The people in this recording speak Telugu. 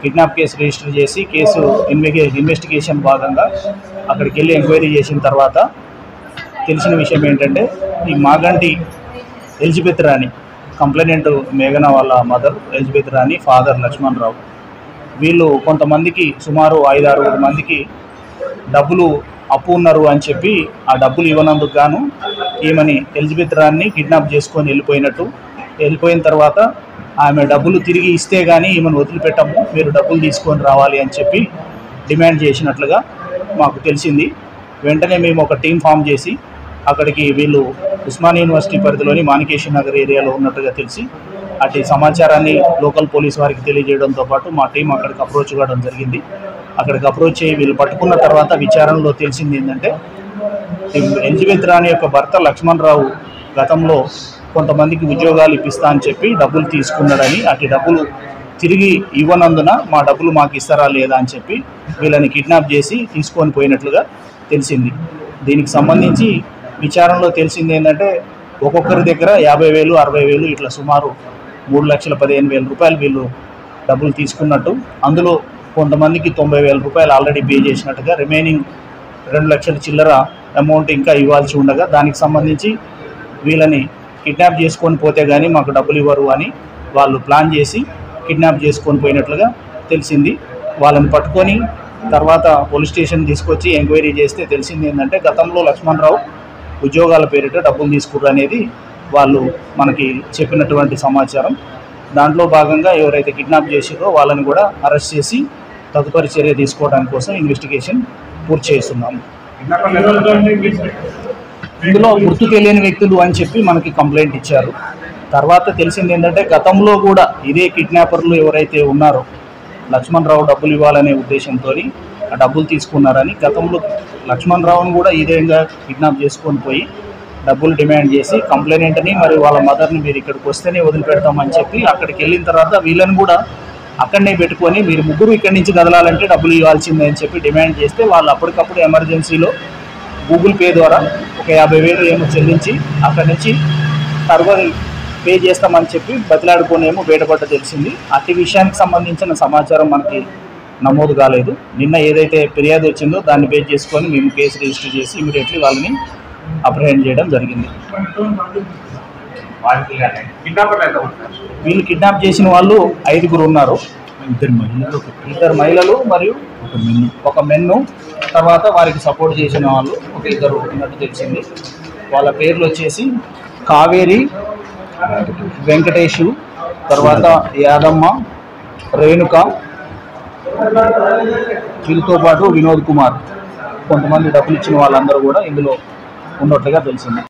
కిడ్నాప్ కేసు రిజిస్టర్ చేసి కేసు ఇన్వెస్టిగేషన్ భాగంగా అక్కడికి వెళ్ళి ఎంక్వైరీ చేసిన తర్వాత తెలిసిన విషయం ఏంటంటే ఈ మాగంటి ఎలిజబెత్ రాణి కంప్లైనెంట్ మేఘన వాళ్ళ మదర్ ఎలిజబెత్ రాణి, ఫాదర్ లక్ష్మణ్ రావు, వీళ్ళు కొంతమందికి సుమారు 5-6 మందికి డబ్బులు అప్పు ఉన్నారు అని చెప్పి ఆ డబ్బులు ఇవ్వనందుకు గాను ఈమెని ఎలిజబెత్ రాణిని కిడ్నాప్ చేసుకొని వెళ్ళిపోయిన తర్వాత ఆమె డబ్బులు తిరిగి ఇస్తే కానీ ఈమెను వదిలిపెట్టము, మీరు డబ్బులు తీసుకొని రావాలి అని చెప్పి డిమాండ్ చేసినట్లుగా మాకు తెలిసింది. వెంటనే మేము ఒక టీం ఫామ్ చేసి అక్కడికి వీళ్ళు ఉస్మానియా యూనివర్సిటీ పరిధిలోని మాణికేశ్వర నగర్ ఏరియాలో ఉన్నట్టుగా తెలిసి అటు సమాచారాన్ని లోకల్ పోలీస్ వారికి తెలియజేయడంతో పాటు మా టీం అక్కడికి అప్రోచ్ కావడం జరిగింది. అక్కడికి అప్రోచ్ అయ్యి వీళ్ళు పట్టుకున్న తర్వాత విచారణలో తెలిసింది ఏంటంటే ఎలిజబెత్ రాణి యొక్క భర్త లక్ష్మణ్ రావు గతంలో కొంతమందికి ఉద్యోగాలు ఇప్పిస్తా అని చెప్పి డబ్బులు తీసుకున్నాడని, అటు డబ్బులు తిరిగి ఇవ్వనందున మా డబ్బులు మాకు ఇస్తారా లేదా అని చెప్పి వీళ్ళని కిడ్నాప్ చేసి తీసుకొని పోయినట్లుగా తెలిసింది. దీనికి సంబంధించి విచారణలో తెలిసింది ఏంటంటే ఒక్కొక్కరి దగ్గర 50,000, 60,000 ఇట్లా సుమారు 3,15,000 రూపాయలు వీళ్ళు డబ్బులు తీసుకున్నట్టు, అందులో కొంతమందికి 90,000 రూపాయలు ఆల్రెడీ పే చేసినట్టుగా, రిమైనింగ్ 2 లక్షల చిల్లర అమౌంట్ ఇంకా ఇవ్వాల్సి ఉండగా దానికి సంబంధించి వీళ్ళని కిడ్నాప్ చేసుకొని పోతే కానీ మాకు డబ్బులు ఇవ్వరు అని వాళ్ళు ప్లాన్ చేసి కిడ్నాప్ చేసుకొని పోయినట్లుగా తెలిసింది. వాళ్ళని పట్టుకొని తర్వాత పోలీస్ స్టేషన్ తీసుకొచ్చి ఎంక్వైరీ చేస్తే తెలిసింది ఏంటంటే గతంలో లక్ష్మణ్ రావు ఉద్యోగాల పేరిట డబ్బులు తీసుకుర్రు అనేది వాళ్ళు మనకి చెప్పినటువంటి సమాచారం. దాంట్లో భాగంగా ఎవరైతే కిడ్నాప్ చేసిరో వాళ్ళని కూడా అరెస్ట్ చేసి తదుపరి చర్య తీసుకోవడానికి కోసం ఇన్వెస్టిగేషన్ పూర్తి చేస్తున్నాము. ఇందులో గుర్తు తెలియని వ్యక్తులు అని చెప్పి మనకి కంప్లైంట్ ఇచ్చారు. తర్వాత తెలిసింది ఏంటంటే గతంలో కూడా ఇదే కిడ్నాపర్లు ఎవరైతే ఉన్నారో లక్ష్మణ్ రావు డబ్బులు ఇవ్వాలనే ఉద్దేశంతో ఆ డబ్బులు తీసుకున్నారని, గతంలో లక్ష్మణ్ రావును కూడా ఇదే విధంగా కిడ్నాప్ చేసుకొని పోయి డబ్బులు డిమాండ్ చేసి కంప్లైనెంట్ని మరియు వాళ్ళ మదర్ని మీరు ఇక్కడికి వస్తేనే వదిలిపెడతామని చెప్పి అక్కడికి వెళ్ళిన తర్వాత వీళ్ళని కూడా అక్కడనే పెట్టుకొని మీరు ముగ్గురు ఇక్కడి నుంచి కదలాలంటే డబ్బులు ఇవ్వాల్సిందే అని చెప్పి డిమాండ్ చేస్తే వాళ్ళు అప్పటికప్పుడు ఎమర్జెన్సీలో గూగుల్ పే ద్వారా ఒక 50,000 ఏమో చెల్లించి అక్కడి నుంచి తర్వాత పే చేస్తామని చెప్పి బతిలాడుకోనేమో బయటపడ్డ తెలిసింది. అట్టి విషయానికి సంబంధించిన సమాచారం మనకి నమోదు కాలేదు. నిన్న ఏదైతే ఫిర్యాదు వచ్చిందో దాన్ని బేస్ చేసుకొని మేము కేసు రిజిస్టర్ చేసి ఇమీడియట్లీ వాళ్ళని అప్రహెండ్ చేయడం జరిగింది. వీళ్ళు కిడ్నాప్ చేసిన వాళ్ళు 5 ఉన్నారు. 2 మహిళలు మరియు ఒక మెన్ను, తర్వాత వారికి సపోర్ట్ చేసిన వాళ్ళు ఒక 2 ఉన్నట్టు తెలిసింది. వాళ్ళ పేర్లు వచ్చేసి కావేరి, వెంకటేషు, తర్వాత యాదమ్మ, రేణుక, వీళ్ళతో పాటు వినోద్ కుమార్, కొంతమంది డబ్బులు ఇచ్చిన వాళ్ళందరూ కూడా ఇందులో ఉన్నట్లుగా తెలిసింది.